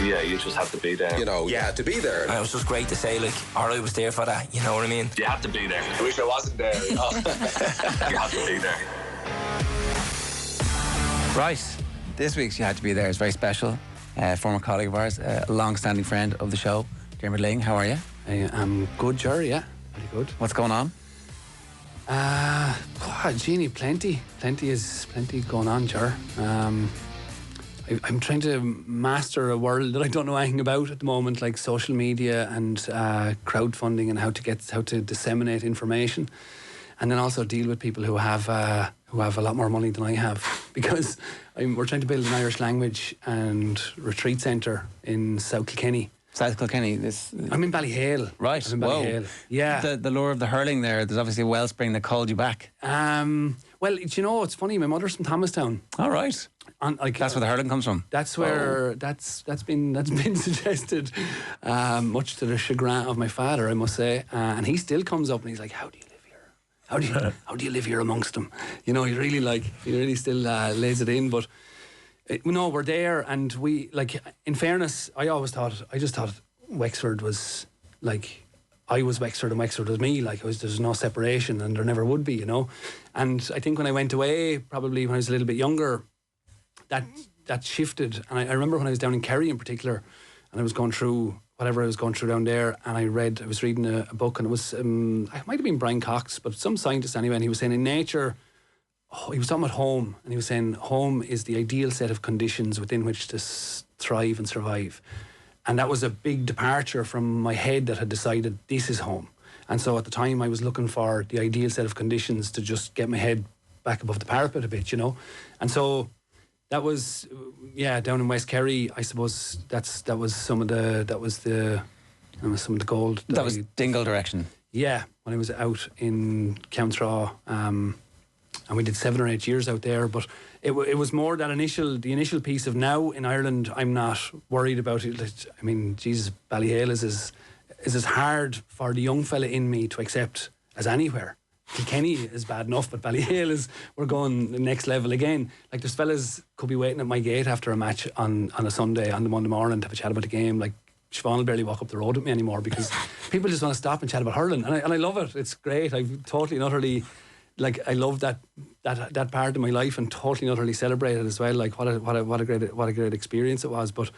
Yeah, you just have to be there. You know, you had to be there. And it was just great to say, like, all I was there for that, you know what I mean? You have to be there. I wish I wasn't there. You know? You have to be there. Right, this week's You Had to Be There is very special. Former colleague of ours, a long-standing friend of the show, Diarmuid Lyng. How are you? I am good, Ger, yeah. Very good. What's going on? Jeannie, plenty going on, Ger. I'm trying to master a world that I don't know anything about at the moment, like social media and crowdfunding and how to disseminate information, and then also deal with people who have a lot more money than I have, because we're trying to build an Irish language and retreat centre in South Kilkenny. South Kilkenny. I'm in Ballyhale. Right. I'm in Ballyhale. Yeah. The lure of the hurling there's obviously a wellspring that called you back. Well, do you know, it's funny. My mother's from Thomastown. All right. That's where the hurling comes from. That's where that's been suggested, much to the chagrin of my father, I must say. And he still comes up and he's like, "How do you live here? How do you live here amongst them?" You know, he really still lays it in. But no, we're there, and we, like, in fairness, I just thought Wexford was like, I was Wexford and Wexford was me. Like, there's no separation, and there never would be, you know. And I think when I went away, probably when I was a little bit younger, that shifted. And I remember when I was down in Kerry in particular, and I was going through whatever I was going through down there, and I was reading a book, and it was, it might have been Brian Cox, but some scientist anyway, and he was saying in nature, he was talking about home, and he was saying home is the ideal set of conditions within which to thrive and survive. And that was a big departure from my head that had decided this is home. And so at the time I was looking for the ideal set of conditions to just get my head back above the parapet a bit, you know. And so that was, down in West Kerry, I suppose that was some of the gold. That was Dingle direction. Yeah, when I was out in Countraw, and we did 7 or 8 years out there. But it was more that the initial piece of now in Ireland. I'm not worried about it. I mean, Jesus, Ballyhale is as hard for the young fella in me to accept as anywhere. Kilkenny is bad enough, but Ballyhale we're going the next level again. Like, there's fellas could be waiting at my gate after a match on a Sunday, on the Monday morning, to have a chat about the game. Like, Siobhan will barely walk up the road with me anymore because people just want to stop and chat about hurling, and I love it. It's great. I've totally and utterly, like, I love that part of my life, and totally and utterly celebrate it as well. Like, what a great experience it was. But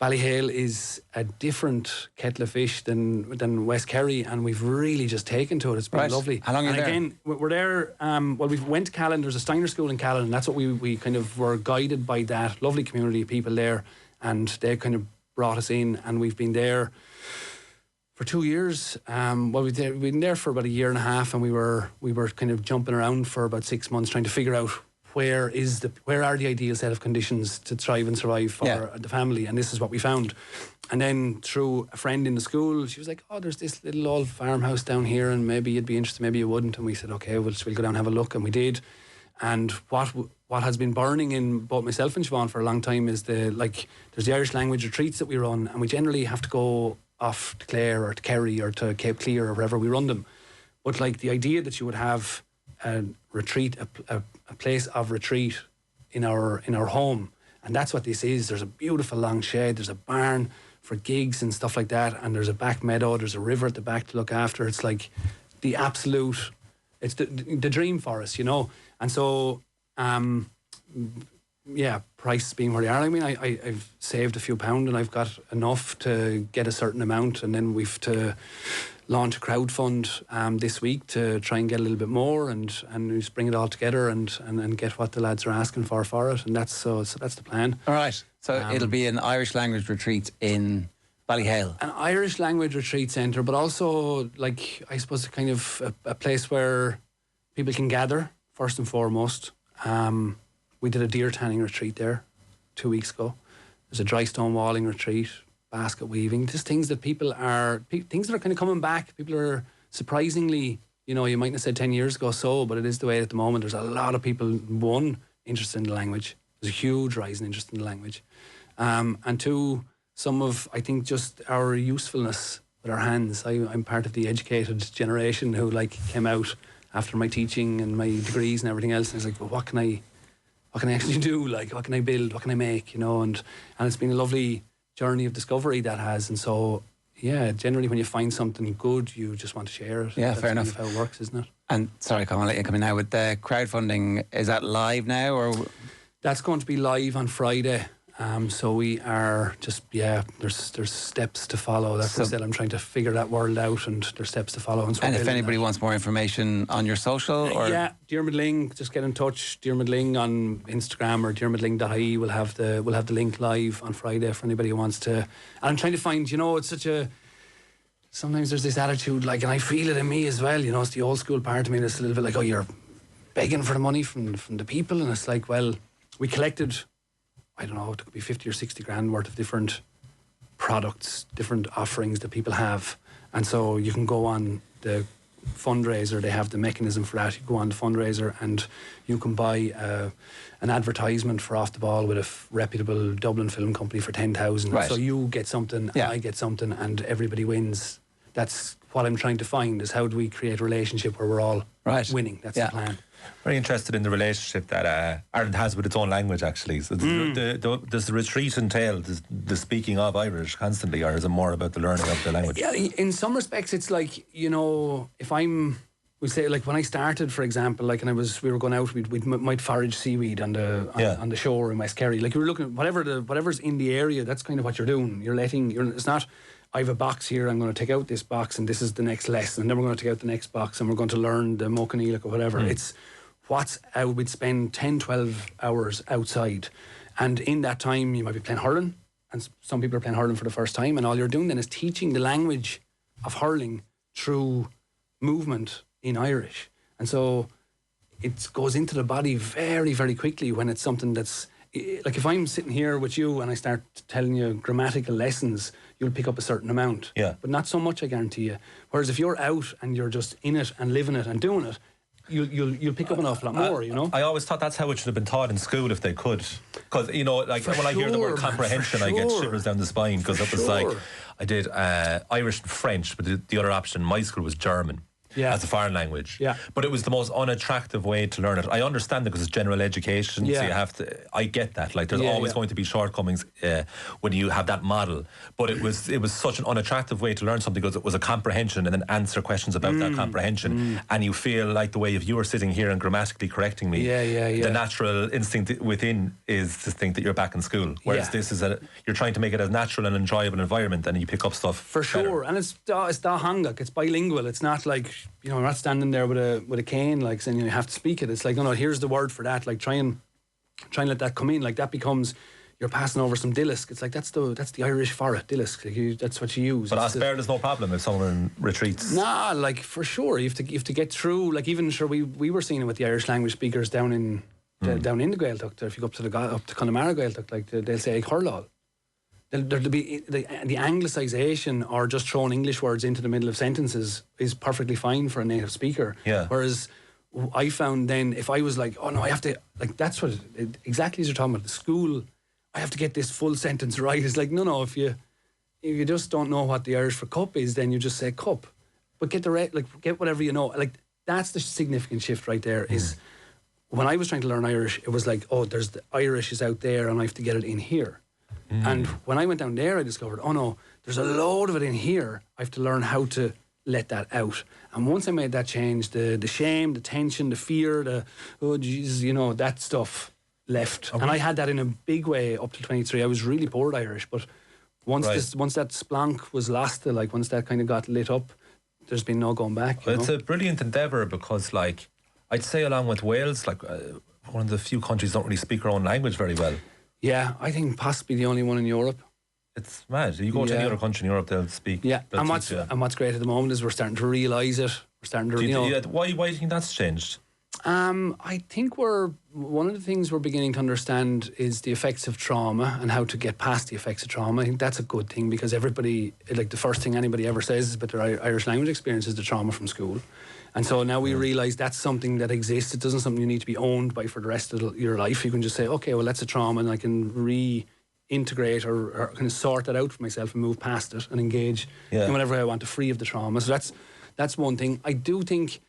Ballyhale is a different kettle of fish than West Kerry, and we've really just taken to it. It's been lovely. How long are you there? And again, we're there. We went to Callan. There's a Steiner school in Callan, and that's what we kind of were guided by. That lovely community of people there, and they kind of brought us in, and we've been there for 2 years. We've been there for about a year and a half, and we were kind of jumping around for about 6 months trying to figure out where are the ideal set of conditions to thrive and survive for the family, and this is what we found. And then through a friend in the school, she was like, "Oh, there's this little old farmhouse down here, and maybe you'd be interested, maybe you wouldn't." And we said, "Okay, we'll go down and have a look," and we did. And what has been burning in both myself and Siobhan for a long time is there's the Irish language retreats that we run, and we generally have to go off to Clare or to Kerry or to Cape Clear or wherever we run them. But like, the idea that you would have a retreat, a place of retreat in our home, and that's what this is. There's a beautiful long shed, there's a barn for gigs and stuff like that, and there's a back meadow, there's a river at the back to look after. It's like the absolute, it's the dream for us, you know. And so prices being where they are, I mean, I've saved a few pounds, and I've got enough to get a certain amount, and then we've to launch a crowdfund this week to try and get a little bit more, and just bring it all together and get what the lads are asking for it, and that's the plan. All right, so it'll be an Irish language retreat in Ballyhale. An Irish language retreat centre, but also, like, I suppose, kind of a place where people can gather first and foremost. We did a deer tanning retreat there 2 weeks ago. There's a dry stone walling retreat, basket weaving, just things that things that are kind of coming back. People are surprisingly, you know, you mightn't have said 10 years ago so, but it is the way at the moment. There's a lot of people, one, interested in the language. There's a huge rise in interest in the language. And two, some of, I think, just our usefulness with our hands. I'm part of the educated generation who, like, came out after my teaching and my degrees and everything else, and it's like, well, what can I actually do? Like, what can I build? What can I make? You know, and it's been a lovely journey of discovery that has. And so, yeah, generally when you find something good, you just want to share it. Yeah, That's fair kind enough. of how it works, isn't it? And sorry, Colm, I'll let you come in now with the crowdfunding. Is that live now, or That's going to be live on Friday. So we are just, there's steps to follow. That's what I said. I'm trying to figure that world out, and there's steps to follow. And if anybody wants more information on your social, or yeah, Diarmuid Lyng, just get in touch. Diarmuid Lyng on Instagram or diarmuidlyng.ie. We'll have the link live on Friday for anybody who wants to. And I'm trying to find, it's such a. Sometimes there's this attitude, and I feel it in me as well. It's the old school part of me that's a little bit like, oh, you're begging for the money from the people, and it's like, well, we collected, I don't know, it could be 50 or 60 grand worth of different products, different offerings that people have. And so you can go on the fundraiser, they have the mechanism for that. You go on the fundraiser and you can buy an advertisement for Off the Ball with a reputable Dublin film company for 10,000. Right. So you get something, and I get something, and everybody wins. That's what I'm trying to find, is how do we create a relationship where we're all winning. That's the plan. Very interested in the relationship that Ireland has with its own language, actually. So does the retreat entail the speaking of Irish constantly, or is it more about the learning of the language? Yeah, in some respects, it's like, if we say, like when I started, for example, like, and we were going out, we might forage seaweed on the shore in West Kerry. Like, you were looking at whatever's in the area. That's kind of what you're doing. It's not, I have a box here, I'm going to take out this box and this is the next lesson, and then we're going to take out the next box and we're going to learn the Mochaneelach or whatever. It's what's out. We'd spend 10, 12 hours outside, and in that time you might be playing hurling, and some people are playing hurling for the first time, and all you're doing then is teaching the language of hurling through movement in Irish. And so it goes into the body very, very quickly when it's something that's like, if I'm sitting here with you and I start telling you grammatical lessons, you'll pick up a certain amount. Yeah. But not so much, I guarantee you. Whereas if you're out and you're just in it and living it and doing it, you'll pick up an awful lot more, I always thought that's how it should have been taught in school if they could. Because, when I hear the word comprehension, I get shivers down the spine, because it was like, I did Irish and French, but the other option in my school was German. Yeah. As a foreign language. Yeah. But it was the most unattractive way to learn it. I understand it because it's general education, so you have to, I get that. Like, there's always going to be shortcomings when you have that model. But it was such an unattractive way to learn something, because it was a comprehension and then answer questions about that comprehension. And you feel like, the way if you were sitting here and grammatically correcting me, the natural instinct within is to think that you're back in school. Whereas this is you're trying to make it as natural and enjoyable environment, and you pick up stuff for better. sure. And it's Dahangak, it's bilingual. It's not like, you're not standing there with a cane, like, saying you have to speak it. It's like, no, here's the word for that. Like, try and let that come in. Like, that becomes, you're passing over some Dillisk. It's like, that's the Irish for it, Dillisk. Like, that's what you use. But Asper is no problem if someone retreats. Nah, like, for sure, you have to get through. Like, even sure, we were seeing it with the Irish language speakers down in the Gaeilge. If you go up to Connemara Gaeilge, like, they'll say hurlall. There'll be the anglicisation, or just throwing English words into the middle of sentences, is perfectly fine for a native speaker. Yeah. Whereas I found then, if I was like, oh no, I have to, like, that's what exactly as you're talking about the school, I have to get this full sentence right. It's like, no, if you just don't know what the Irish for cup is, then you just say cup. But get get whatever you know. Like, that's the significant shift right there. Is when I was trying to learn Irish, it was like, oh, there's the Irish is out there, and I have to get it in here. And when I went down there, I discovered, oh no, there's a load of it in here. I have to learn how to let that out. And once I made that change, the shame, the tension, the fear, oh Jesus, that stuff left. And I had that in a big way up to 23. I was really poor at Irish, but once that splunk was lost, once that kind of got lit up, there's been no going back. Well, it's a brilliant endeavour, because, like, I'd say along with Wales, like, one of the few countries don't really speak our own language very well. Yeah, I think possibly the only one in Europe. It's mad. You go to any other country in Europe, they'll speak. Yeah, and what's great at the moment is we're starting to realise it. We're starting to, why do you think that's changed? I think one of the things we're beginning to understand is the effects of trauma and how to get past the effects of trauma. I think that's a good thing, because everybody, like, the first thing anybody ever says about their Irish language experience is the trauma from school. And so now we realise that's something that exists. It isn't something you need to be owned by for the rest of your life. You can just say, okay, well, that's a trauma, and I can reintegrate or kind of sort that out for myself and move past it and engage in whatever I want to, free of the trauma. So that's one thing. I do think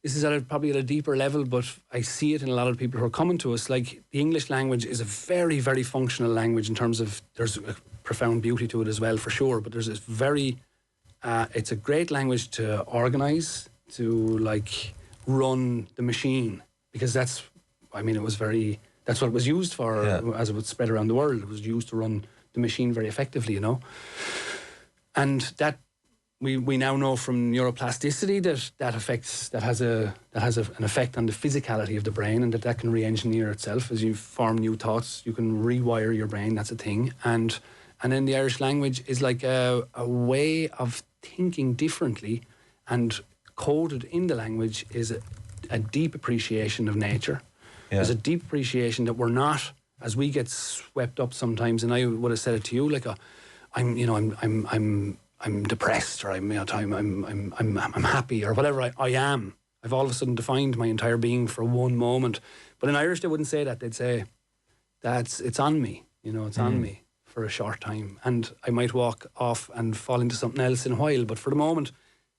this is probably at a deeper level, but I see it in a lot of people who are coming to us. Like, the English language is a very, very functional language in terms of there's profound beauty to it as well, for sure. But there's this very, it's a great language to organise, to like run the machine, because that's what it was used for, as it would spread around the world. It was used to run the machine very effectively, And that we now know from neuroplasticity that has an effect on the physicality of the brain, and that can re-engineer itself as you form new thoughts. You can rewire your brain. That's a thing. And then the Irish language is like a way of thinking differently, and coded in the language is a deep appreciation of nature. Yeah. There's a deep appreciation that we're not, as we get swept up sometimes. And I would have said it to you, like I'm depressed, or I'm happy, or whatever I am. I've all of a sudden defined my entire being for one moment. But in Irish, they wouldn't say that. They'd say, it's on me. It's on me for a short time. And I might walk off and fall into something else in a while. But for the moment,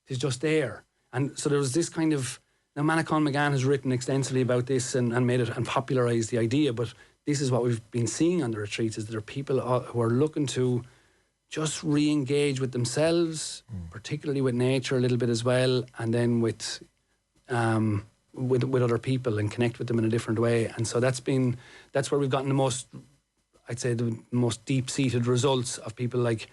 it's just there. And so there was this kind of... Now, Manacon McGann has written extensively about this and made it and popularised the idea. But this is what we've been seeing on the retreats, is that there are people who are looking to just re-engage with themselves, particularly with nature a little bit as well, and then with other people, and connect with them in a different way. And so that's where we've gotten the most deep-seated results of people. Like,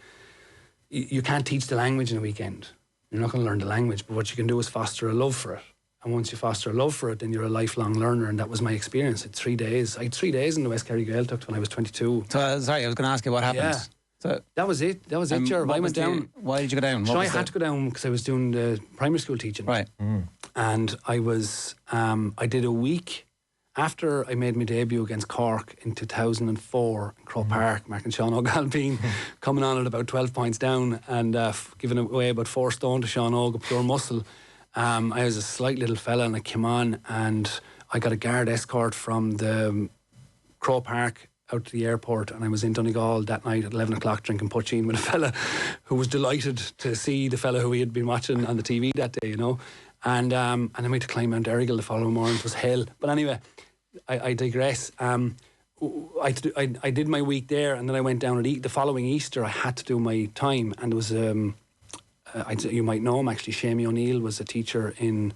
you can't teach the language in a weekend. You're not going to learn the language, but what you can do is foster a love for it. And once you foster a love for it, then you're a lifelong learner, and that was my experience. I had 3 days. I had 3 days in the West Kerry Gaeilge when I was 22. So, sorry, I was going to ask you what happened. Yeah. So that was it, Ger. I went down. Why did you go down? So I had to go down because I was doing the primary school teaching. Right. And I was, I did a week after I made my debut against Cork in 2004 in Crow Park, marking Sean O'Galpine, coming on at about 12 points down, and giving away about 4 stone to Sean O'G, pure muscle. I was a slight little fella, and I came on, and I got a guard escort from the Crow Park out to the airport, and I was in Donegal that night at 11 o'clock drinking poachine with a fella who was delighted to see the fella who he had been watching on the TV that day, and then we had to climb Mount Errigal the following morning. It was hell. But anyway, I digress. I did my week there, and then I went down the following Easter. I had to do my time, and there was you might know him actually. Shamie O'Neill was a teacher in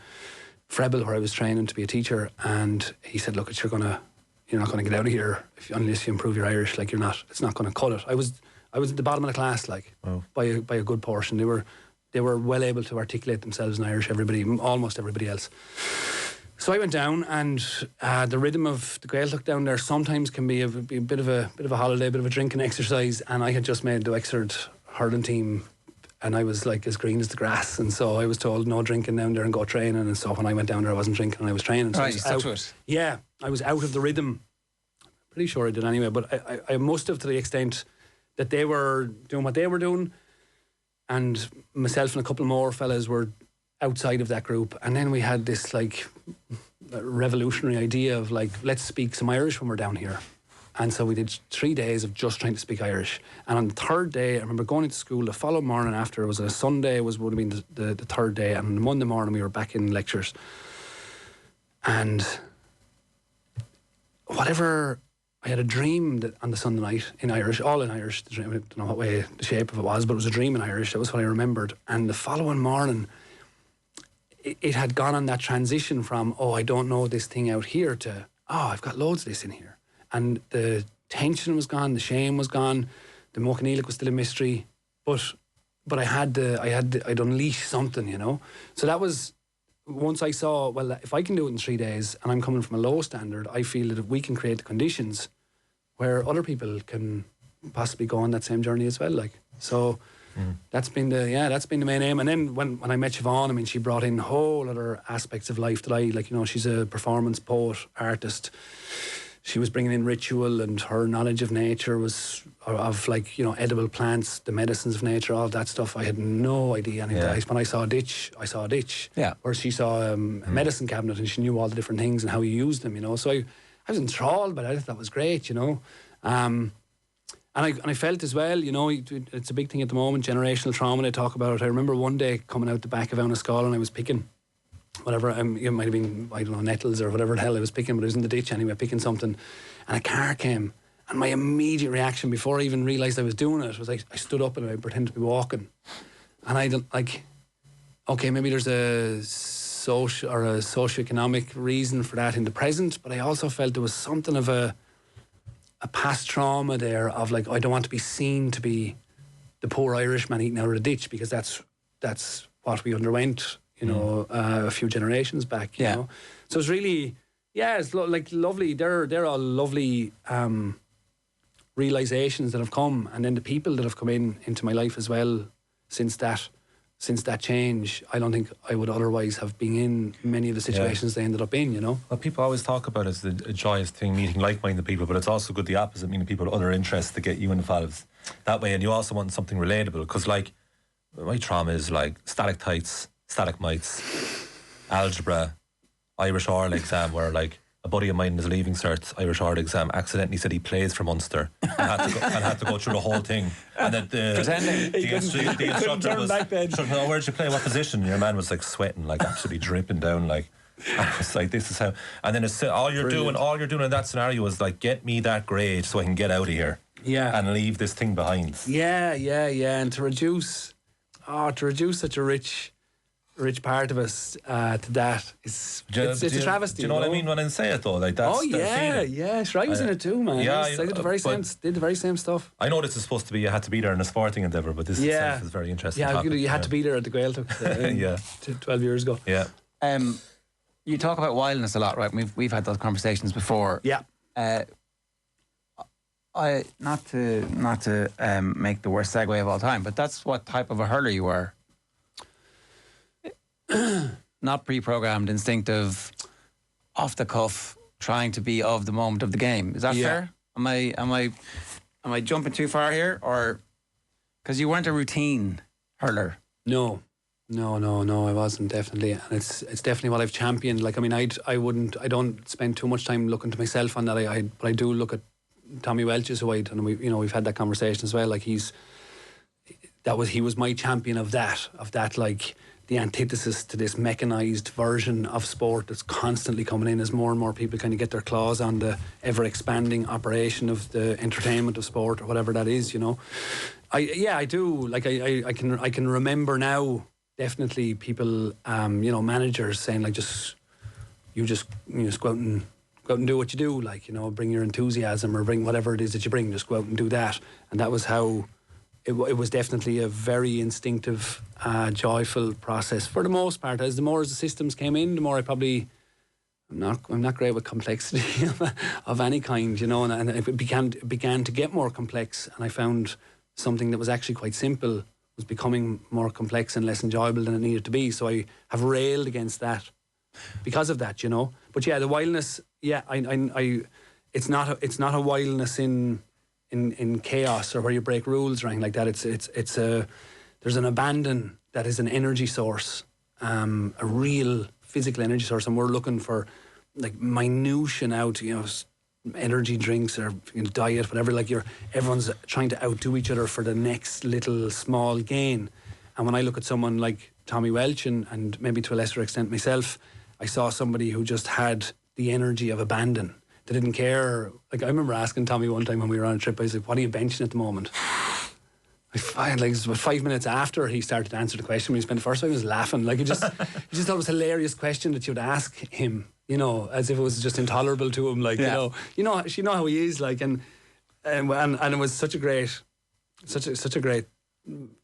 Freble where I was training to be a teacher, and he said, "Look, you're not going to get out of here unless you improve your Irish. Like, it's not going to cut it." I was at the bottom of the class, like, by a good portion. They were well able to articulate themselves in Irish. Almost everybody else. So I went down, and the rhythm of the Gaeilge down there sometimes can be a bit of a holiday, a bit of a drinking exercise. And I had just made the Wexford hurling team, and I was like as green as the grass, and so I was told no drinking down there and go training. And so when I went down there, I wasn't drinking and I was training. So right, you stuck to it. Yeah, I was out of the rhythm. Pretty sure I did anyway, but I must have, to the extent that they were doing what they were doing, and myself and a couple more fellas were outside of that group. And then we had this like revolutionary idea of like, let's speak some Irish when we're down here. And so we did 3 days of just trying to speak Irish. And on the third day, I remember going into school the following morning after, it was a Sunday, would have been the third day, and on the Monday morning we were back in lectures. And whatever, I had a dream that on the Sunday night in Irish, all in Irish, I don't know what way, the shape of it was, but it was a dream in Irish. That was what I remembered. And the following morning, it had gone on that transition from, I don't know this thing out here, to, I've got loads of this in here. And the tension was gone, the shame was gone, the Mochaneelic was still a mystery, but I'd unleashed something, So that was, once I saw, well, if I can do it in 3 days, and I'm coming from a low standard, I feel that if we can create the conditions where other people can possibly go on that same journey as well, like. So that's been the main aim. And then when I met Siobhan, she brought in whole other aspects of life that she's a performance poet, artist. She was bringing in ritual, and her knowledge of nature was of edible plants, the medicines of nature, all that stuff. I had no idea any of that. When I saw a ditch, Yeah. Or she saw a medicine cabinet, and she knew all the different things and how you use them, So I was enthralled by that. That was great, And I felt as well, it's a big thing at the moment, generational trauma, they talk about it. I remember one day coming out the back of Anascall, and I was picking whatever, it might have been, nettles or whatever the hell I was picking, but I was in the ditch anyway, picking something, and a car came, And my immediate reaction before I even realised I was doing it was I stood up and I pretended to be walking. And I don't like, okay, maybe there's a social or a socioeconomic reason for that in the present, but I also felt there was something of a past trauma there of like, I don't want to be seen to be the poor Irishman eating out of the ditch, because that's what we underwent, you know, a few generations back, you know. So it's really, it's like lovely. They're all lovely realizations that have come, and then the people that have come into my life as well since that change. I don't think I would otherwise have been in many of the situations they ended up in, you know. Well, people always talk about it as a joyous thing, meeting like-minded people, but it's also good the opposite, meaning people with other interests to get you involved that way, and you also want something relatable, because like my trauma is like stalactites, stalagmites, algebra, Irish oral exam, where like a buddy of mine in his leaving cert Irish oral exam accidentally said he plays for Munster and had to go through the whole thing, and then the instructor was, where'd you play, what position? And your man was like sweating, like absolutely dripping down, like, and it's like, this is how, and then it's all you're doing in that scenario is like, get me that grade so I can get out of here and leave this thing behind. And to reduce such a rich part of us to that is it's a travesty. Do you know what I mean when I say it though? Like that's sure, I was in it too, man. I did the very same stuff. I know this is supposed to be you had to be there in a sporting endeavour, but this itself is very interesting. You had to be there at the Gaeilge 12 years ago. You talk about wildness a lot, right? We've had those conversations before. I not to make the worst segue of all time, but that's what type of a hurler you are. Not pre-programmed, instinctive, off the cuff, trying to be of the moment of the game. Is that fair? Am I jumping too far here, or because you weren't a routine hurler? No, I wasn't, definitely, and it's definitely what I've championed. Like, I mean, I don't spend too much time looking to myself on that. But I do look at Tommy Welch's who we've had that conversation as well. Like he was my champion of that like the antithesis to this mechanised version of sport that's constantly coming in as more and more people kind of get their claws on the ever expanding operation of the entertainment of sport or whatever that is, you know. I do, like I can remember now definitely people managers saying like just go out and do what you do, like, you know, bring your enthusiasm or bring whatever it is that you bring, just go out and do that. And that was how it was definitely a very instinctive, joyful process for the most part. As the systems came in, the more I'm not great with complexity of any kind, you know, and it began to get more complex, and I found something that was actually quite simple was becoming more complex and less enjoyable than it needed to be. So I have railed against that because of that, you know. But yeah, the wildness, it's not a wildness in chaos or where you break rules or anything like that. There's an abandon that is an energy source, a real physical energy source, and we're looking for like minutiae out, you know, energy drinks or diet, whatever. Like everyone's trying to outdo each other for the next little small gain. And when I look at someone like Tommy Welch and maybe to a lesser extent myself, I saw somebody who just had the energy of abandon. They didn't care. Like, I remember asking Tommy one time when we were on a trip, I was like, what are you benching at the moment? It was about 5 minutes after he started to answer the question. When he spent the first time, he was laughing. Like, he just thought it was a hilarious question that you'd ask him, you know, as if it was just intolerable to him. Like, you know how he is. Like, and it was such a great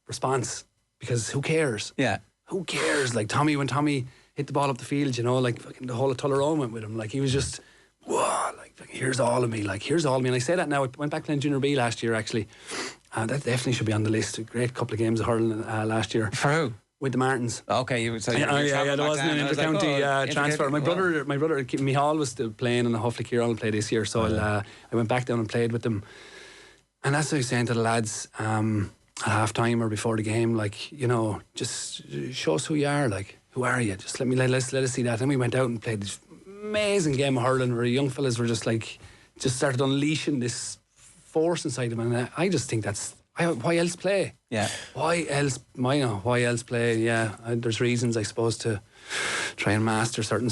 response, because who cares? Yeah. Who cares? Like, when Tommy hit the ball up the field, you know, like fucking the whole of Tullerone went with him. Like, he was just, whoa, like here's all of me. Like, here's all of me. And I say that now. I went back playing Junior B last year, actually. That definitely should be on the list. A great couple of games of hurling last year. For who? With the Martins. Okay, there wasn't an inter-county transfer. My brother, Micheál was still playing, and hopefully Kieran will play this year. So I went back down and played with them. And that's what I was saying to the lads at half time or before the game, like, you know, just show us who you are. Like, who are you? Just let us see that. And we went out and played this amazing game of hurling where young fellas were just started unleashing this force inside them. And I just think why else play? Yeah. Why else play? Yeah. There's reasons, I suppose, to try and master certain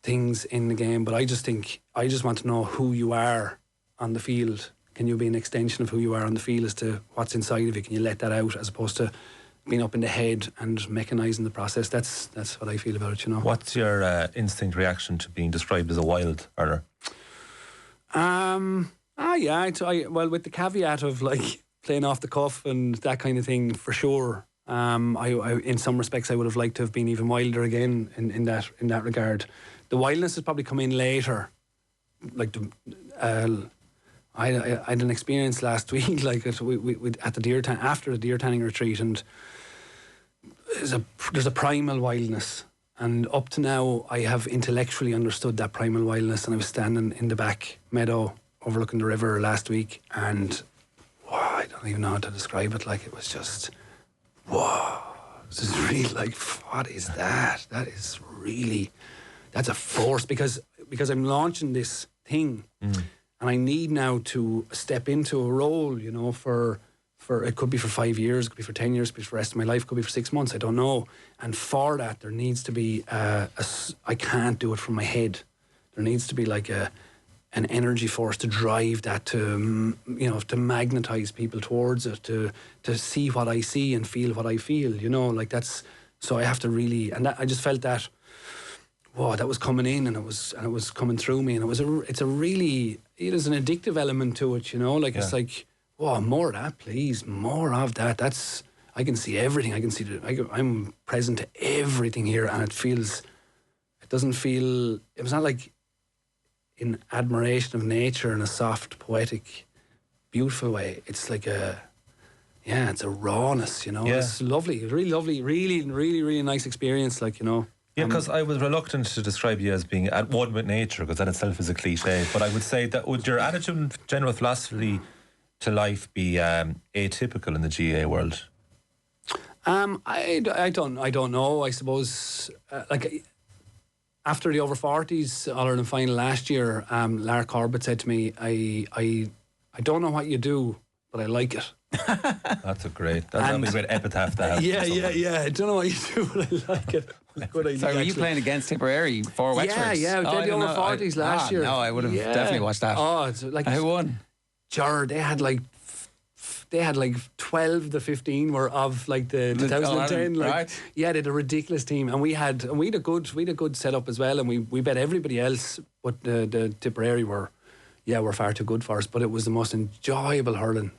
things in the game. But I just think, I just want to know who you are on the field Can you be an extension of who you are on the field as to what's inside of you? Can you let that out as opposed to being up in the head and mechanising the process? That's what I feel about it, you know. What's your instinct reaction to being described as a wild hurler? Well, with the caveat of like playing off the cuff and that kind of thing, for sure. I in some respects I would have liked to have been even wilder again in that regard. The wildness has probably come in later. Like I had an experience last week, like we at the after the deer tanning retreat, and there's a primal wildness. And up to now, I have intellectually understood that primal wildness. And I was standing in the back meadow overlooking the river last week, and I don't even know how to describe it. Like, it was just, whoa. This is really like, what is that? That's a force, because I'm launching this thing, and I need now to step into a role, you know, for it could be for 5 years, it could be for 10 years, it could be for the rest of my life, it could be for 6 months, I don't know. And for that, there needs to be I can't do it from my head. There needs to be like an energy force to drive that, to magnetize people towards it, to see what I see and feel what I feel, you know, like that's. So I have to really, and I just felt that, wow, that was coming in, and it was coming through me, and it is an addictive element to it, you know, like it's like, wow, more of that, please, more of that. I can see everything. I can see I'm present to everything here, and it's not like in admiration of nature in a soft, poetic, beautiful way. It's like it's a rawness, you know. Yeah. It's lovely, really lovely, really, really, really nice experience, like, you know. Yeah, because I was reluctant to describe you as being at one with nature, because that itself is a cliche. But I would say that would your attitude and general philosophy to life be atypical in the GAA world? I don't know. I suppose after the over 40s All-Ireland final last year, Lara Corbett said to me, I don't know what you do, but I like it. That'd be a great epitaph to have. Yeah. I don't know what you do, but I like it. So were you playing against Tipperary for Wexford? Yeah, we did the over 40s last year. No, I would have definitely watched that. Oh, it's like, who won? Ger, they had like 12 of the 15 were of like the 2010. Like, right. Yeah, they had a ridiculous team, and we had a good setup as well, and we bet everybody else, but the Tipperary were far too good for us. But it was the most enjoyable hurling.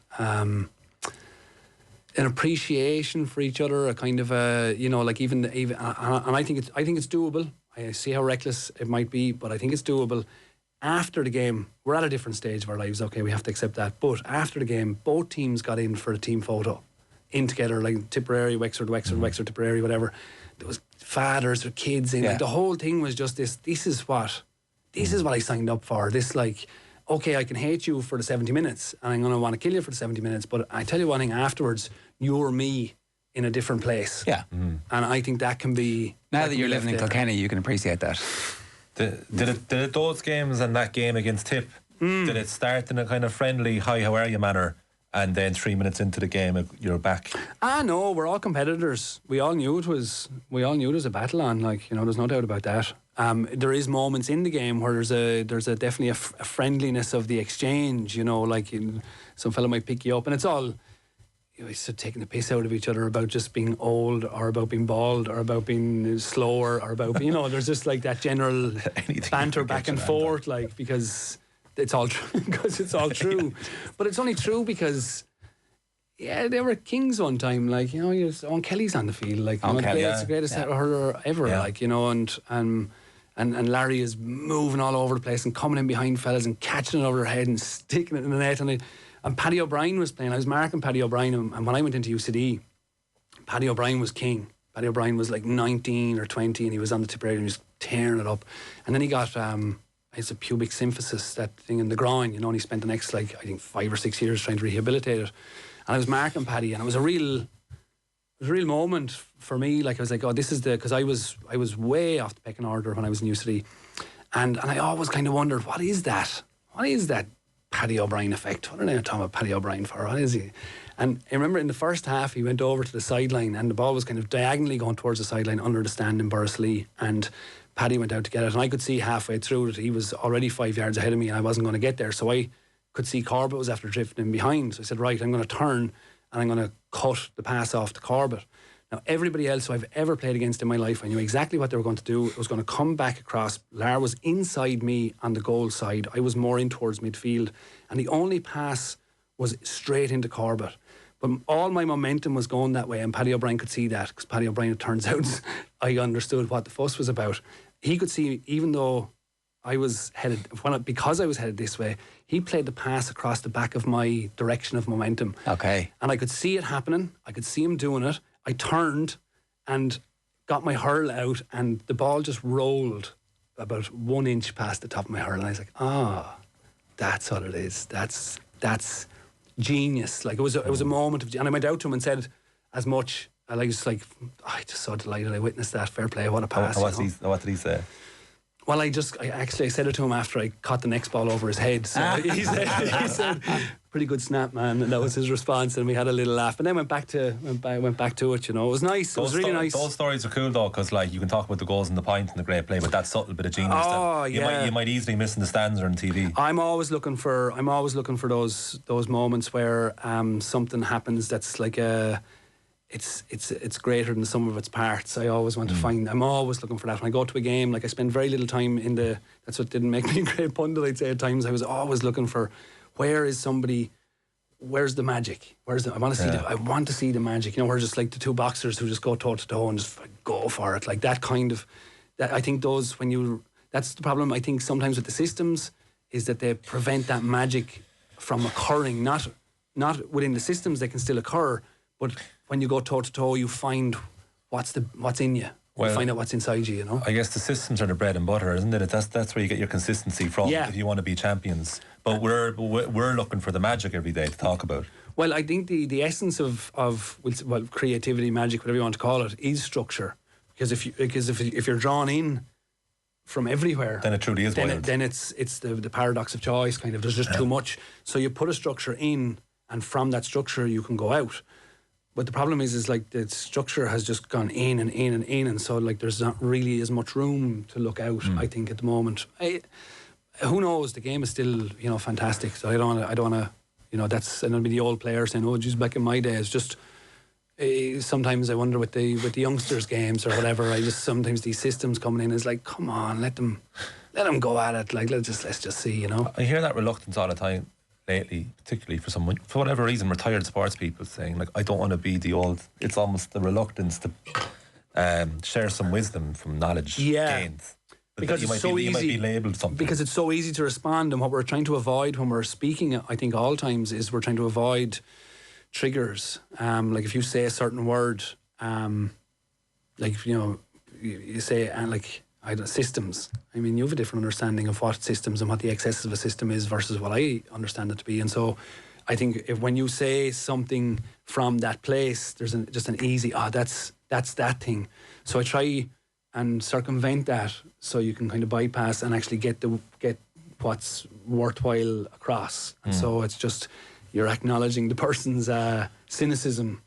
An appreciation for each other, a kind of like even and I think it's doable. I see how reckless it might be, but I think it's doable. After the game, we're at a different stage of our lives, okay, we have to accept that. But after the game, both teams got in for a team photo, in together, like Tipperary, Wexford, Tipperary, whatever. There was fathers or kids in. Like, the whole thing was just this is what I signed up for. This, like, okay, I can hate you for the 70 minutes, and I'm going to want to kill you for the 70 minutes, but I tell you one thing, afterwards, you're me in a different place. Yeah. And I think that can be... Now that you're living in Kilkenny, you can appreciate that. Did it those games and that game against Tip, did it start in a kind of friendly, hi, how are you manner, and then 3 minutes into the game you're back? No, we're all competitors. We all knew it was a battle on, like, you know, there's no doubt about that. There is moments in the game where there's definitely a friendliness of the exchange, you know, like some fella might pick you up, and it's all, you know, sort of taking the piss out of each other about just being old, or about being bald, or about being slower, or about, you know, there's just like that general banter back and forth, like, because it's all true. Because it's all true. But it's only true because, yeah, they were kings one time, like, you know, Owen Kelly's on the field, like, you know, Kelly, it's the greatest hurler ever, like, you know, and Larry is moving all over the place and coming in behind fellas and catching it over their head and sticking it in the net, and Paddy O'Brien was playing. I was marking Paddy O'Brien, and when I went into UCD, Paddy O'Brien was king. Paddy O'Brien was like 19 or 20, and he was on the Tipperary and he was tearing it up. And then he got it's a pubic symphysis, that thing in the groin, you know, and he spent the next, like, I think 5 or 6 years trying to rehabilitate it. And I was marking Paddy, and it was a real moment for me. Like, I was like, oh, this is because I was way off the pecking order when I was in UCD, and I always kind of wondered, what is that Paddy O'Brien effect? What are they talking about Paddy O'Brien for? What is he? And I remember in the first half, he went over to the sideline, and the ball was kind of diagonally going towards the sideline under the stand in Borrislee, and Paddy went out to get it, and I could see halfway through that he was already 5 yards ahead of me, and I wasn't going to get there, so I could see Corbett was after drifting behind. So I said, right, I'm going to turn and I'm going to cut the pass off to Corbett. Now, everybody else who I've ever played against in my life, I knew exactly what they were going to do. It was going to come back across. Lar was inside me on the goal side. I was more in towards midfield. And the only pass was straight into Corbett. But all my momentum was going that way, and Paddy O'Brien could see that, because Paddy O'Brien, it turns out, I understood what the fuss was about. He could see, even though I was headed, because I was headed this way, he played the pass across the back of my direction of momentum. Okay. And I could see it happening. I could see him doing it. I turned and got my hurl out, and the ball just rolled about 1 inch past the top of my hurl. And I was like, that's what it is. That's genius. Like, it was a moment of, and I went out to him and said as much. I was like, I just so delighted I witnessed that. Fair play, what a pass. What did he say? Well, I said it to him after I caught the next ball over his head. So he said, pretty good snap, man. And that was his response. And we had a little laugh. And then went back to it, you know. It was nice. It was really nice. Those stories are cool, though, because like you can talk about the goals and the point and the great play, but that subtle bit of genius you might easily miss in the stands or on TV. I'm always looking for those moments where something happens that's like a... It's greater than the sum of its parts. I always want to find. I'm always looking for that. When I go to a game, like I spend very little time in the. That's what didn't make me a great pundit. I'd say at times I was always looking for where's the magic? I want to see the magic. You know, we're just like the two boxers who just go toe to toe and just go for it. Like that kind of. That I think those that's the problem. I think sometimes with the systems is that they prevent that magic from occurring. Not within the systems, they can still occur, but when you go toe to toe, you find what's in you. You find out what's inside you. You know. I guess the systems are the bread and butter, isn't it? That's where you get your consistency from if you want to be champions. But we're looking for the magic every day to talk about. Well, I think the essence of creativity, magic, whatever you want to call it, is structure. Because if you're drawn in from everywhere, then it truly is wild. Then it's the paradox of choice. Kind of, there's just too much. So you put a structure in, and from that structure you can go out. But the problem is like the structure has just gone in and in and in, and so like there's not really as much room to look out. I think at the moment, who knows? The game is still fantastic. So I don't want to, that's and it'll be the old players saying, "Oh, geez, back in my days." Just sometimes I wonder with the youngsters' games or whatever. Sometimes these systems coming in is like, come on, let them go at it. Like let's just see. I hear that reluctance all the time lately, particularly for someone, for whatever reason, retired sports people saying, like, I don't want to be the old... It's almost the reluctance to share some wisdom from knowledge gains. Because it's so easy. You might be labelled something. Because it's so easy to respond, and what we're trying to avoid when we're speaking, I think, all times, is we're trying to avoid triggers. Like, if you say a certain word, you say, systems. I mean, you have a different understanding of what systems and what the excess of a system is versus what I understand it to be. And so I think when you say something from that place, there's just an easy, that's that thing. So I try and circumvent that so you can kind of bypass and actually get what's worthwhile across. And so it's just, you're acknowledging the person's cynicism,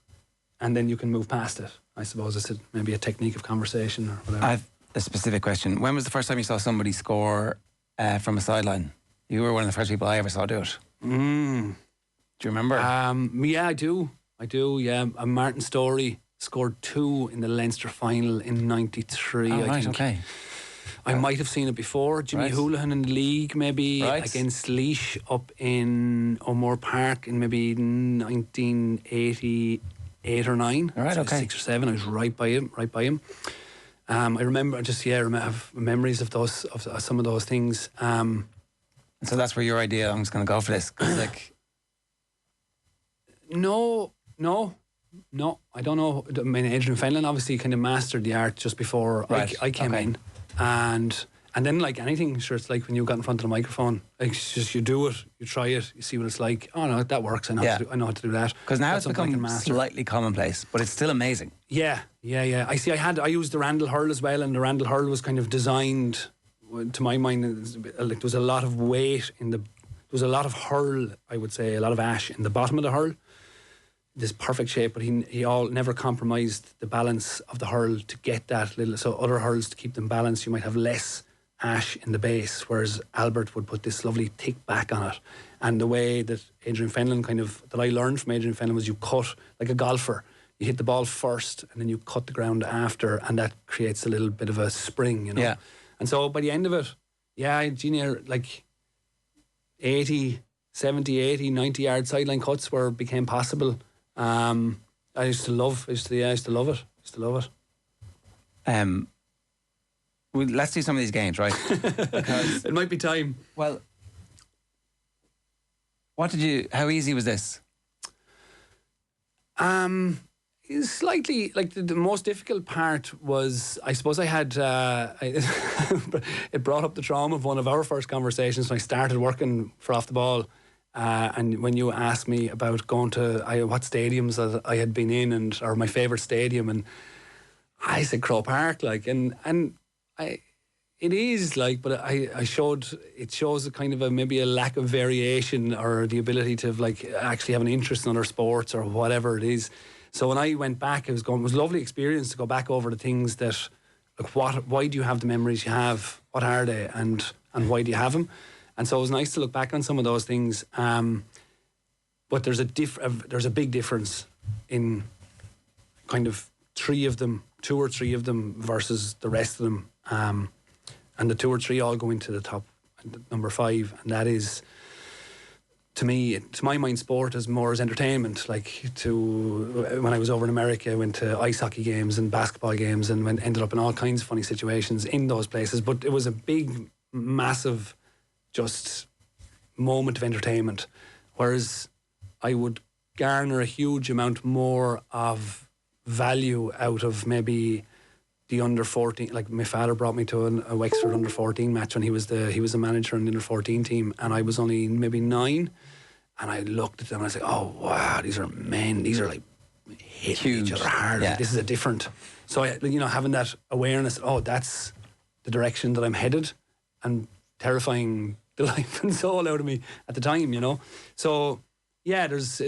and then you can move past it. I suppose it's maybe a technique of conversation or whatever. A specific question. When was the first time you saw somebody score from a sideline? You were one of the first people I ever saw do it. Do you remember? Yeah, I do, yeah. Martin Storey scored 2 in the Leinster final in 93, I think. Okay. I might have seen it before. Jimmy Houlihan in the league, maybe, against Laois up in O'Moore Park in maybe 1988 or 9. All right, okay. 6 or 7. I was right by him. I remember, I have memories of those, of some of those things. So that's where your idea, I'm just going to go for this. No, I don't know. I mean, Adrian Fenlon obviously kind of mastered the art just before I came in. And then, like anything, sure, it's like when you got in front of the microphone, like it's just you do it, you try it, you see what it's like. Oh no, that works. I know how to do that. Because now it's become slightly commonplace, but it's still amazing. Yeah. I used the Randall hurl as well, and the Randall hurl was kind of designed, to my mind, like there was a lot of weight there was a lot of hurl, I would say, a lot of ash in the bottom of the hurl. This perfect shape, but he never compromised the balance of the hurl to get that little. So other hurls, to keep them balanced, you might have less ash in the base, whereas Albert would put this lovely thick back on it. And the way that Adrian Fenlon that I learned from Adrian Fenlon was you cut like a golfer. You hit the ball first and then you cut the ground after, and that creates a little bit of a spring, you know. Yeah. And so by the end of it, junior, like 80, 70, 80, 90 yard sideline cuts became possible. I used to love it. Let's do some of these games, right? Because it might be time. Well, how easy was this? Slightly, like the most difficult part was, I suppose I had, it brought up the trauma of one of our first conversations when I started working for Off the Ball. And when you asked me about going to what stadiums that I had been in or my favourite stadium, and I said Croke Park, like, and it is like, but it shows a kind of maybe a lack of variation or the ability to like actually have an interest in other sports or whatever it is. So when I went back, it was a lovely experience to go back over the things that, like, why do you have the memories you have? What are they, and why do you have them? And so it was nice to look back on some of those things. But there's a big difference in kind of two or three of them versus the rest of them. And the two or three all go into the top, number 5, and that is, to me, to my mind, sport is more as entertainment. Like, when I was over in America, I went to ice hockey games and basketball games and ended up in all kinds of funny situations in those places. But it was a big, massive, just moment of entertainment. Whereas I would garner a huge amount more of value out of maybe the under 14. Like, my father brought me to a Wexford under 14 match when he was a manager in the under 14 team, and I was only maybe 9, and I looked at them and I said, oh wow, these are men, these are like hitting each other hard. Yeah. Like, this is a different. So having that awareness, that's the direction that I'm headed, and terrifying the life and soul out of me at the time, So yeah, there's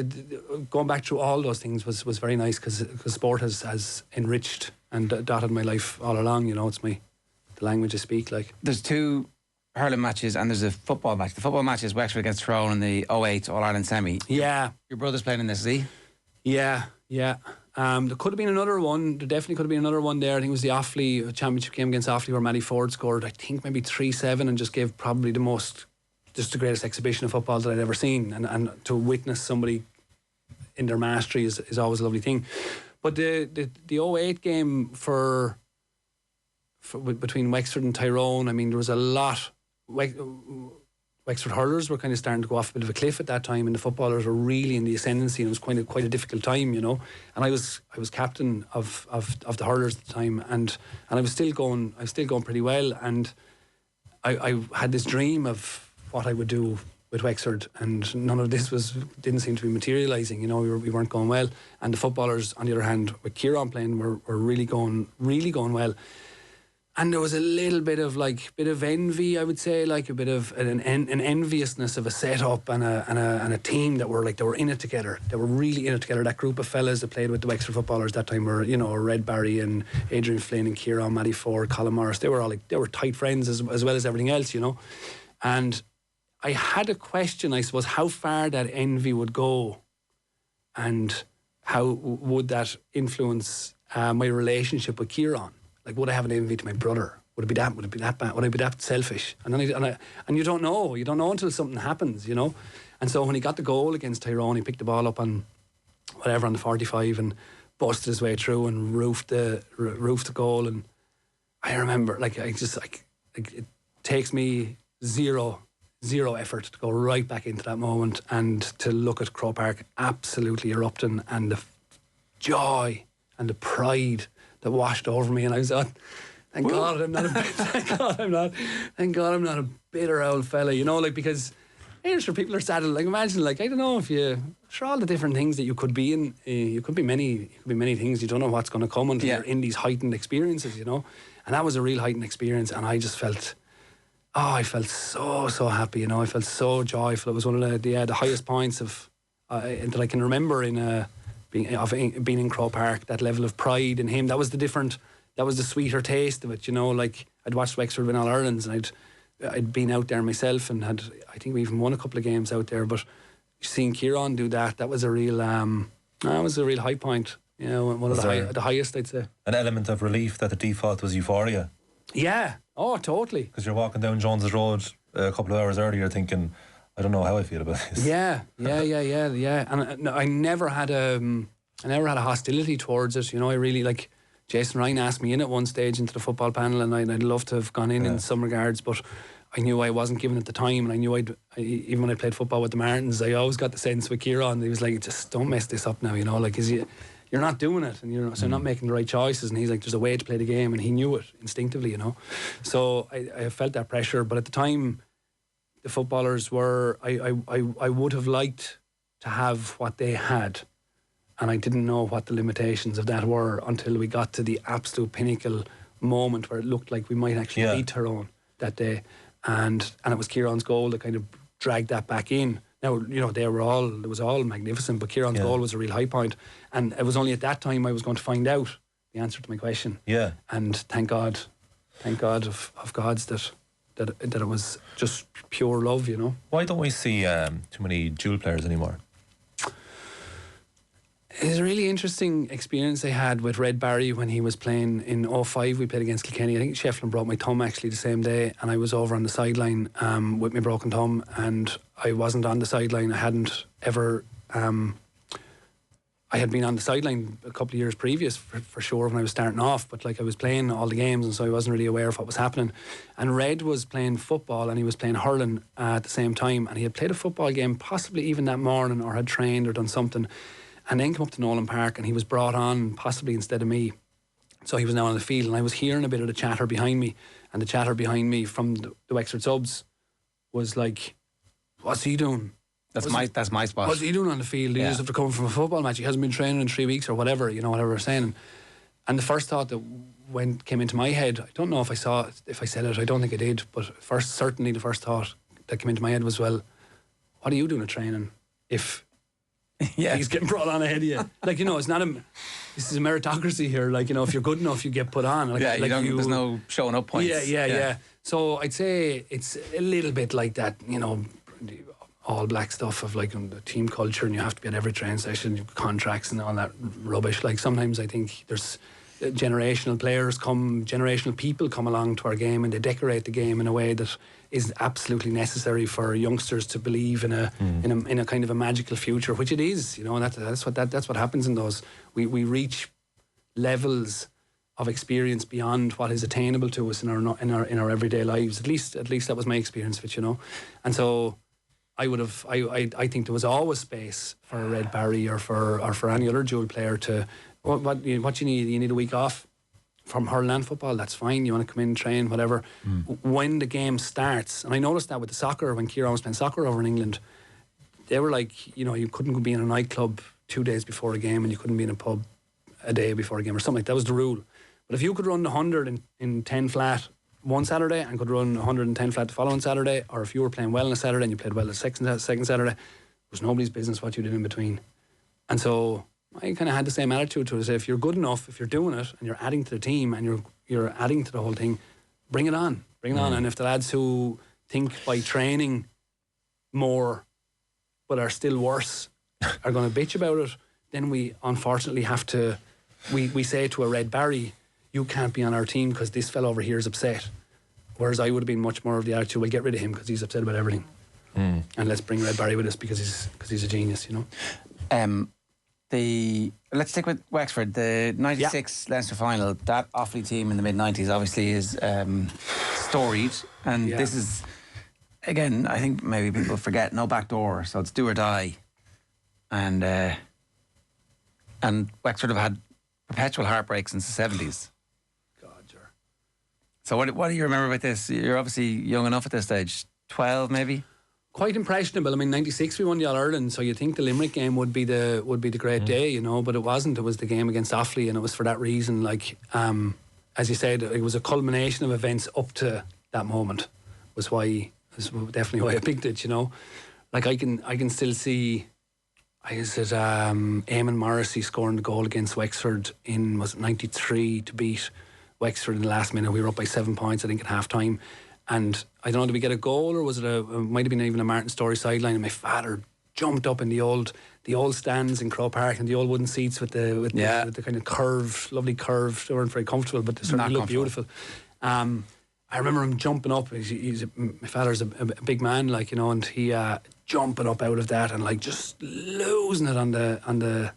going back through all those things was very nice because sport has enriched and dotted my life all along. It's the language I speak. Like, there's 2 hurling matches and there's a football match. The football match is Wexford against Tyrone in the 08 All-Ireland semi. Yeah. Your brother's playing in this, is he? Yeah. There could have been another one. There definitely could have been another one there. I think it was the Offaly championship game against Offaly where Matty Ford scored, I think, maybe 3-7 and just gave probably the greatest exhibition of football that I'd ever seen. And to witness somebody in their mastery is always a lovely thing. But the 08 game for between Wexford and Tyrone, I mean, there was a lot. Wexford hurlers were kind of starting to go off a bit of a cliff at that time, and the footballers were really in the ascendancy, and it was quite a difficult time, And I was captain of the hurlers at the time, and I was still going pretty well, and I had this dream of what I would do with Wexford, and none of this didn't seem to be materialising. We weren't going well, and the footballers, on the other hand, with Kieran playing, were really going well. And there was a little bit of envy, I would say, like a bit of an enviousness of a setup and a team that were in it together. They were really in it together. That group of fellas that played with the Wexford footballers that time were, Red Barry and Adrian Flynn and Kieran, Matty Ford, Colin Morris. They were tight friends as well as everything else, And I had a question, I suppose, how far that envy would go, and how would that influence my relationship with Kieran. Like, would I have an envy to my brother? Would it be that? Would it be that bad? Would I be that selfish? And you don't know. You don't know until something happens, And so when he got the goal against Tyrone, he picked the ball up on the 45 and busted his way through and roofed the goal. And I remember, it takes me zero effort to go right back into that moment and to look at Croke Park absolutely erupting, and the joy and the pride that washed over me, and I was on. Thank God I'm not a bitter old fella, because here's for people are saddled. Like, imagine, I don't know if for all the different things that you could be in, you could be many things. You don't know what's going to come until you're in these heightened experiences, And that was a real heightened experience, and I just felt, I felt so happy, I felt so joyful. It was one of the highest points of that I can remember in being in Crow Park, that level of pride in him, that was the sweeter taste of it, you know. Like, I'd watched Wexford win All Irelands, and I'd been out there myself, and I think we even won a couple of games out there. But seeing Kieran do that was a real high point, you know, one of the highest, I'd say. An element of relief that the default was euphoria. Yeah, oh, totally. Because you're walking down Jones's Road a couple of hours earlier thinking, I don't know how I feel about this. Yeah. And I never had a hostility towards it. You know, I really, like, Jason Ryan asked me in at one stage into the football panel, and I'd love to have gone in some regards, but I knew I wasn't given at the time, and I knew even when I played football with the Martins, I always got the sense with Kieran, he was like, just don't mess this up now, you know, like, you're not doing it, and you're not making the right choices, and he's like, there's a way to play the game, and he knew it instinctively, you know. So I felt that pressure, but at the time, the footballers were, I would have liked to have what they had, and I didn't know what the limitations of that were until we got to the absolute pinnacle moment where it looked like we might actually beat Tyrone that day, and it was Kieran's goal that kind of dragged that back in. Now, you know, it was all magnificent, but Kieran's goal was a real high point, and it was only at that time I was going to find out the answer to my question. Yeah. And thank God of God's that it was just pure love, you know. Why don't we see too many dual players anymore? It's a really interesting experience I had with Red Barry when he was playing in 05. We played against Kilkenny. I think Shefflin broke my thumb actually the same day, and I was over on the sideline with my broken thumb, and I wasn't on the sideline. I hadn't ever... I had been on the sideline a couple of years previous for sure when I was starting off, but like I was playing all the games, and so I wasn't really aware of what was happening. And Red was playing football and he was playing hurling at the same time, and he had played a football game possibly even that morning, or had trained or done something, and then came up to Nolan Park, and he was brought on possibly instead of me. So he was now on the field, and I was hearing a bit of the chatter behind me, and the chatter behind me from the Wexford subs was like, what's he doing? That's my spot. What's he doing on the field? He just have to come from a football match. He hasn't been training in 3 weeks or whatever, you know, whatever we're saying. And the first thought that came into my head, I don't know if I said it, I don't think I did, but certainly the first thought that came into my head was, well, what are you doing at training if he's getting brought on ahead of you? Like, you know, this is a meritocracy here. Like, you know, if you're good enough, you get put on. Like, there's no showing up points. Yeah. So I'd say it's a little bit like that, you know, all black stuff of like the team culture, and you have to be at every training session, contracts and all that rubbish. Like, sometimes I think there's generational people come along to our game, and they decorate the game in a way that is absolutely necessary for youngsters to believe in a kind of a magical future, which it is, you know. And that's what happens in those. We reach levels of experience beyond what is attainable to us in our everyday lives. At least that was my experience of it, you know. And so I think there was always space for a Red Barry or for any other dual player to what you need. You need a week off from hurling and football. That's fine. You want to come in, train, whatever. When the game starts, and I noticed that with the soccer when Kieran was playing soccer over in England, they were like, you know, you couldn't be in a nightclub 2 days before a game, and you couldn't be in a pub a day before a game or something like that. That was the rule. But if you could run the 100 in 10 flat one Saturday and could run 110 flat the following Saturday, or if you were playing well on a Saturday and you played well the second Saturday, it was nobody's business what you did in between. And so I kind of had the same attitude to it. If you're good enough, if you're doing it and you're adding to the team and you're adding to the whole thing, bring it on. And if the lads who think by training more but are still worse are going to bitch about it, then we unfortunately have to, we say to a Red Barry, you can't be on our team because this fella over here is upset. Whereas I would have been much more of the attitude, we'll get rid of him because he's upset about everything. And let's bring Red Barry with us because he's a genius, you know. Let's stick with Wexford. The 96 Leinster final, that Offaly team in the mid-90s obviously is storied. And this is, again, I think maybe people forget, no back door, so it's do or die. And Wexford have had perpetual heartbreak since the 70s. So what do you remember about this? You're obviously young enough at this stage. 12 maybe? Quite impressionable. I mean, 96 we won the All-Ireland, so you'd think the Limerick game would be the great day, you know, but it wasn't. It was the game against Offaly, and it was for that reason, like, as you said, it was a culmination of events up to that moment. Was definitely why I picked it, you know. Like, I can still see, Is it Eamon Morrissey scoring the goal against Wexford in, was it 93 to beat Wexford in the last minute? We were up by 7 points, I think, at half time. And I don't know, did we get a goal or was it might have been even a Martin Story sideline, and my father jumped up in the old stands in Crow Park and the old wooden seats with the kind of curved, lovely curve. They weren't very comfortable, but they certainly looked beautiful. I remember him jumping up. My father's a big man, like, you know, and he jumping up out of that and like just losing it on the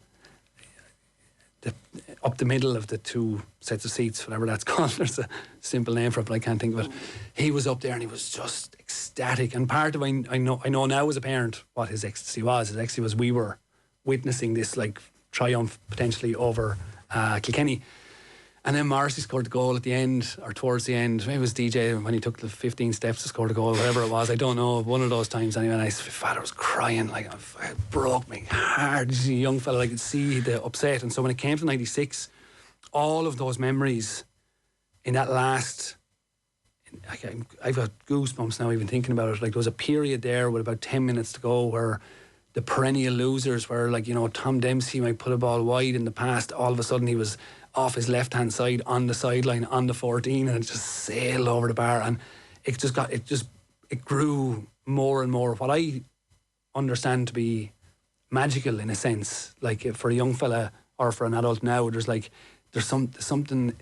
up the middle of the two sets of seats, whatever that's called. There's a simple name for it, but I can't think of it. He was up there and he was just ecstatic. And part of I know now as a parent what his ecstasy was. His ecstasy was we were witnessing this like triumph potentially over Kilkenny. And then Morrissey scored the goal at the end, or towards the end. Maybe it was DJ when he took the 15 steps to score the goal, whatever it was. I don't know. One of those times anyway. And my father was crying, like, it broke me hard. He's a young fella, I could see the upset. And so when it came to 96, all of those memories in that last, I've got goosebumps now even thinking about it. Like, there was a period there with about 10 minutes to go where the perennial losers were, like, you know, Tom Dempsey might put a ball wide in the past. All of a sudden he was off his left hand side on the sideline on the 14, and it just sailed over the bar, and it grew more and more what I understand to be magical in a sense. Like, for a young fella or for an adult now, there's something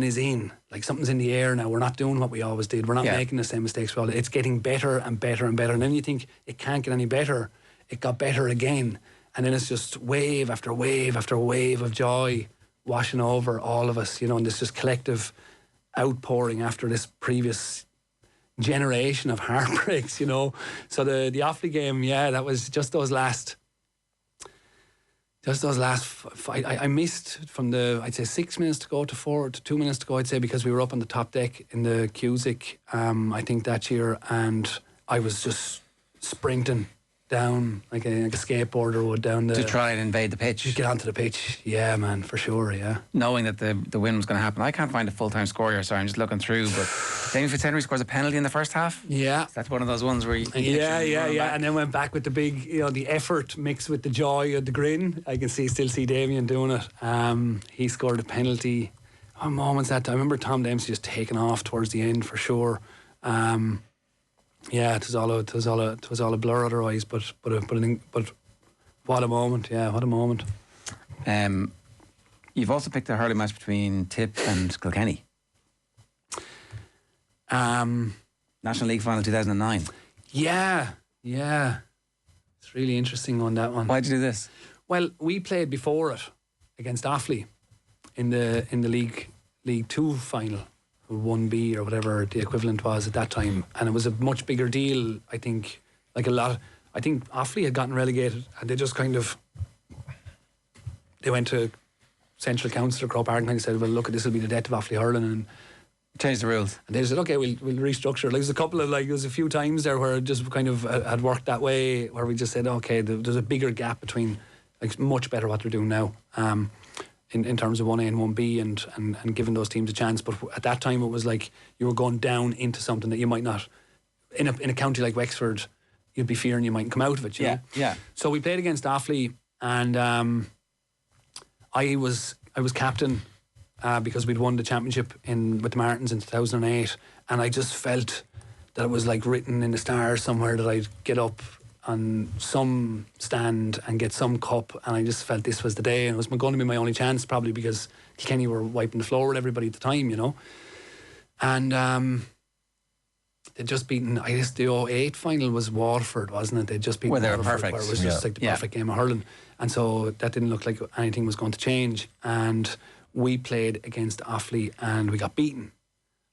is in, like, something's in the air now. We're not doing what we always did. We're not making the same mistakes. Well, it's getting better and better and better, and then you think it can't get any better. It got better again, and then it's just wave after wave after wave of joy washing over all of us, you know, and this just collective outpouring after this previous generation of heartbreaks, you know. So the Offaly game, that was just those last I missed from I'd say 6 minutes to go to 2 minutes to go, I'd say, because we were up on the top deck in the Cusick, I think that year, and I was just sprinting down like a skateboarder would down to try and invade the pitch. Just get onto the pitch. Yeah, man, for sure, yeah. Knowing that the win was going to happen. I can't find a full-time score here, sorry, I'm just looking through, but Damien Fitzhenry scores a penalty in the first half. Yeah. That's one of those ones where you and then went back with the big, you know, the effort mixed with the joy of the grin. I can still see Damien doing it. He scored a penalty. What moments that time? I remember Tom Dempsey just taking off towards the end for sure. Yeah, it was all a blur otherwise, but what a moment! Yeah, what a moment. You've also picked a hurling match between Tip and Kilkenny. National League final 2009. Yeah, it's really interesting on that one. Why'd you do this? Well, we played before it against Offaly in the League 2 final. 1B or whatever the equivalent was at that time, and it was a much bigger deal. I think I think Offaly had gotten relegated, and they just they went to Central Council or Crow Park and said, well, look, this will be the death of Offaly hurling, and changed the rules. And they said, okay, we'll restructure. Like, there was a few times there where it just kind of had worked that way, where we just said, okay, there's a bigger gap between, like, much better what they're doing now. In terms of 1A and 1B and giving those teams a chance. But at that time it was like you were going down into something that you might not, in a county like Wexford, you'd be fearing you mightn't come out of it, you know? Yeah. So we played against Offaly, and I was captain because we'd won the championship with the Martins in 2008, and I just felt that it was like written in the stars somewhere that I'd get up on some stand and get some cup, and I just felt this was the day, and it was going to be my only chance, probably because Kilkenny were wiping the floor with everybody at the time, you know. And they'd just beaten, I guess the 08 final was Waterford, wasn't it? They'd just beaten they were Waterford, perfect. where it was just like the perfect game of hurling, and so that didn't look like anything was going to change, and we played against Offaly and we got beaten.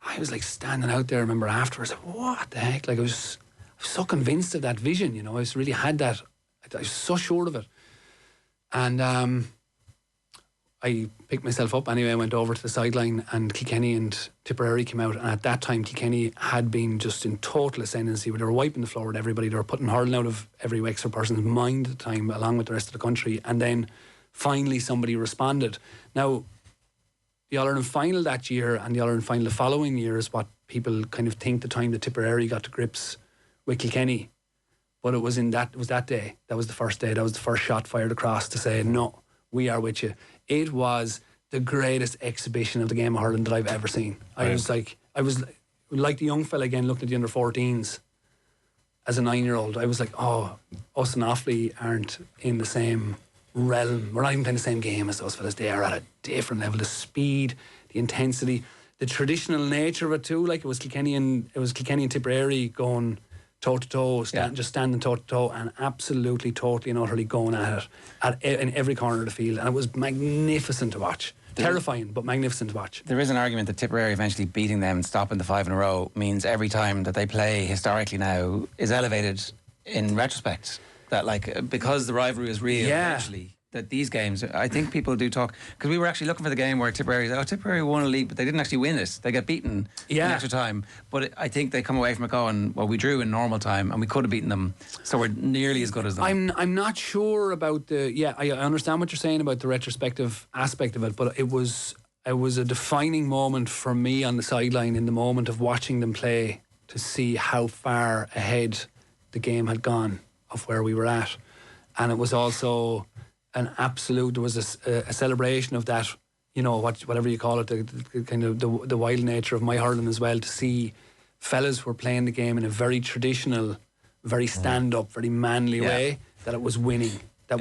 I was like standing out there, I remember afterwards, like, what the heck, like I was so convinced of that vision, you know. I just really had that. I was so sure of it. And I picked myself up anyway. I went over to the sideline, and Kilkenny and Tipperary came out. And at that time, Kilkenny had been just in total ascendancy. They were wiping the floor with everybody. They were putting hurling out of every Wexford person's mind at the time, along with the rest of the country. And then finally somebody responded. Now, the All-Ireland final that year and the All-Ireland final the following year is what people kind of think the time that Tipperary got to grips with Kilkenny But it was that day. That was the first day. That was the first shot fired across to say, no, we are with you. It was the greatest exhibition of the game of hurling that I've ever seen. I was like the young fella again looking at the under 14s as a 9-year-old. I was like, oh, us and Offaly aren't in the same realm. We're not even playing the same game as those fellas. They are at a different level. The speed, the intensity, the traditional nature of it too. Like it was Kilkenny and Tip going toe to toe, just standing toe to toe, and absolutely, totally, and utterly going at it in every corner of the field. And it was magnificent to watch. Terrifying, but magnificent to watch. There is an argument that Tipperary eventually beating them and stopping the 5 in a row means every time that they play historically now is elevated in retrospect. That because the rivalry is real eventually, that these games, I think people do talk, because we were actually looking for the game where Tipperary won a league, but they didn't actually win it. They got beaten in extra time. But I think they come away from it going, well, we drew in normal time and we could have beaten them, so we're nearly as good as them. I'm not sure about I understand what you're saying about the retrospective aspect of it, but it was a defining moment for me on the sideline in the moment of watching them play to see how far ahead the game had gone of where we were at. And it was also an absolute, there was a celebration of that, whatever you call it, the kind of the wild nature of my hurling as well, to see fellas who were playing the game in a very traditional, very stand-up, very manly way, that it was winning, that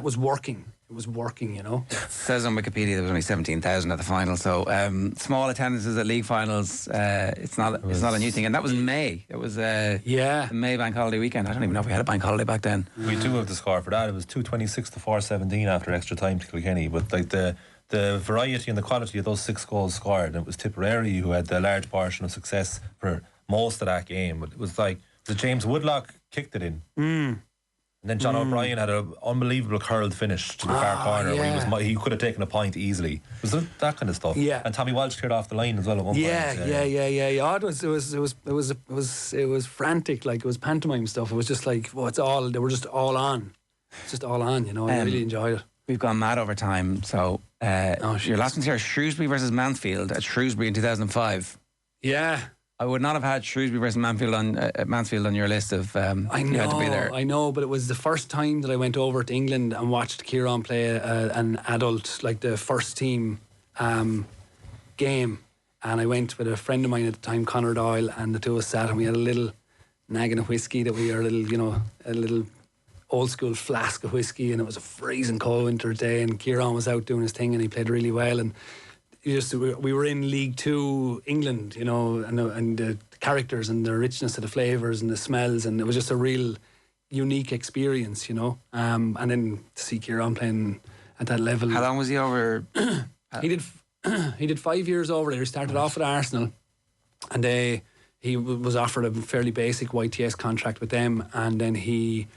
was working. It was working, It says on Wikipedia there was only 17,000 at the final, so small attendances at league finals, it's not a new thing. And that was in May. It was the May bank holiday weekend. I don't even know if we had a bank holiday back then. We do have the score for that. It was 226 to 417 after extra time to Kilkenny. But the variety and the quality of those 6 goals scored, and it was Tipperary who had the large portion of success for most of that game. But it was like the James Woodlock kicked it in. And then John O'Brien had an unbelievable curled finish to the far corner where he could have taken a point easily. It was that kind of stuff. Yeah. And Tommy Walsh cleared off the line as well at one point. Yeah. It was frantic, like it was pantomime stuff. It was just like, they were just all on. It's just all on, I really enjoyed it. We've gone mad over time, so your last one's here, Shrewsbury versus Mansfield at Shrewsbury in 2005. Yeah. I would not have had Shrewsbury versus Mansfield on your list of I know, you had to be there. I know, but it was the first time that I went over to England and watched Kieran play an adult, like the first team game. And I went with a friend of mine at the time, Conor Doyle, and the two of us sat and we had a little nagging of whiskey that we were a little old school flask of whiskey, and it was a freezing cold winter day and Kieran was out doing his thing and he played really well, and we were in League 2 England, and the characters and the richness of the flavours and the smells, and it was just a real unique experience, and then to see Kieran playing at that level. How long was he over? He did 5 years over there. He started off at Arsenal, and he was offered a fairly basic YTS contract with them, and then he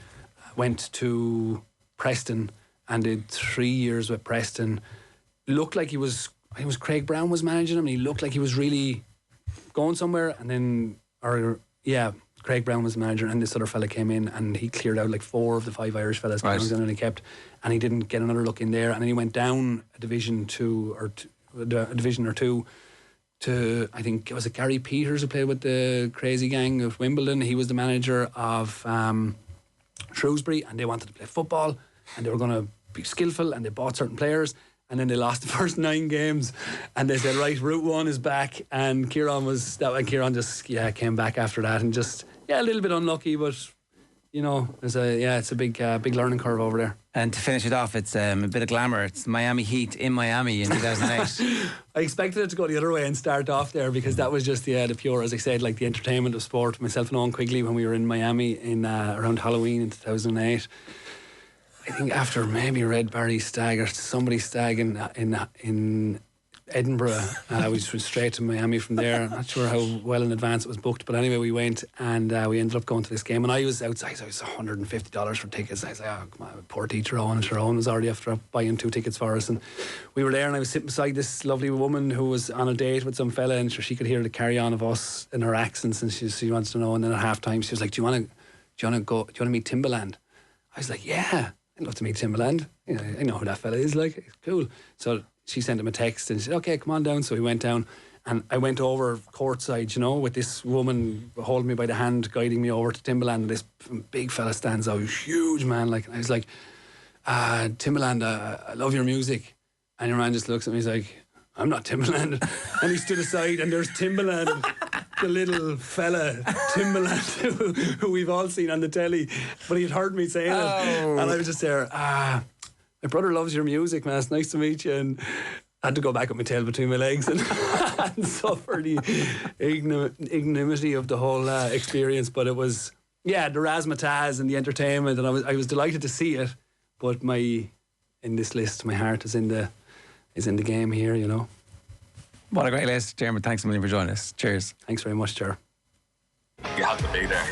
went to Preston and did 3 years with Preston. Looked like I think it was Craig Brown was managing him, and he looked like he was really going somewhere. And then, Craig Brown was the manager, and this other fella came in, and he cleared out like 4 of the 5 Irish fellas. Right. And he kept, and he didn't get another look in there. And then he went down a division or two to, I think it was Gary Peters who played with the crazy gang of Wimbledon. He was the manager of Shrewsbury, and they wanted to play football, and they were going to be skillful, and they bought certain players. And then they lost the first 9 games, and they said, right, Route 1 is back, and Kieran just came back after that, and just a little bit unlucky, but it's a big learning curve over there. And to finish it off, it's a bit of glamour. It's Miami Heat in Miami in 2008. I expected it to go the other way and start off there, because that was just the pure, as I said, like the entertainment of sport. Myself and Owen Quigley, when we were in Miami in around Halloween in 2008. I think after maybe Red Barry stag or somebody stag in Edinburgh, we just went straight to Miami from there. I'm not sure how well in advance it was booked, but anyway, we went, and we ended up going to this game, and I was outside, so it was $150 for tickets. I was like, oh, come on, poor teacher Owen, and Owen was already after buying 2 tickets for us, and we were there, and I was sitting beside this lovely woman who was on a date with some fella, and she could hear the carry-on of us in her accents, and she wants to know, and then at half-time she was like, do you want to meet Timbaland? I was like, yeah, I'd love to meet Timbaland. I know who that fella is, like, it's cool. So she sent him a text and she said, okay, come on down. So we went down, And I went over courtside, you know, with this woman holding me by the hand, guiding me over to Timbaland. And this big fella stands out, huge man. Like, and I was like, Timbaland, I love your music. And your man just looks at me, he's like, I'm not Timbaland. And he stood aside, and there's Timbaland, the little fella, Timbaland, who we've all seen on the telly. But he'd heard me saying it. And I was just there, my brother loves your music, man. It's nice to meet you. And I had to go back with my tail between my legs and, and suffer the ignominy of the whole experience. But it was, the razzmatazz and the entertainment. And I was delighted to see it. But in this list, my heart is in the game here, you know. What a great list, Diarmuid. Thanks a million for joining us. Cheers. Thanks very much, Ger. You have to be there.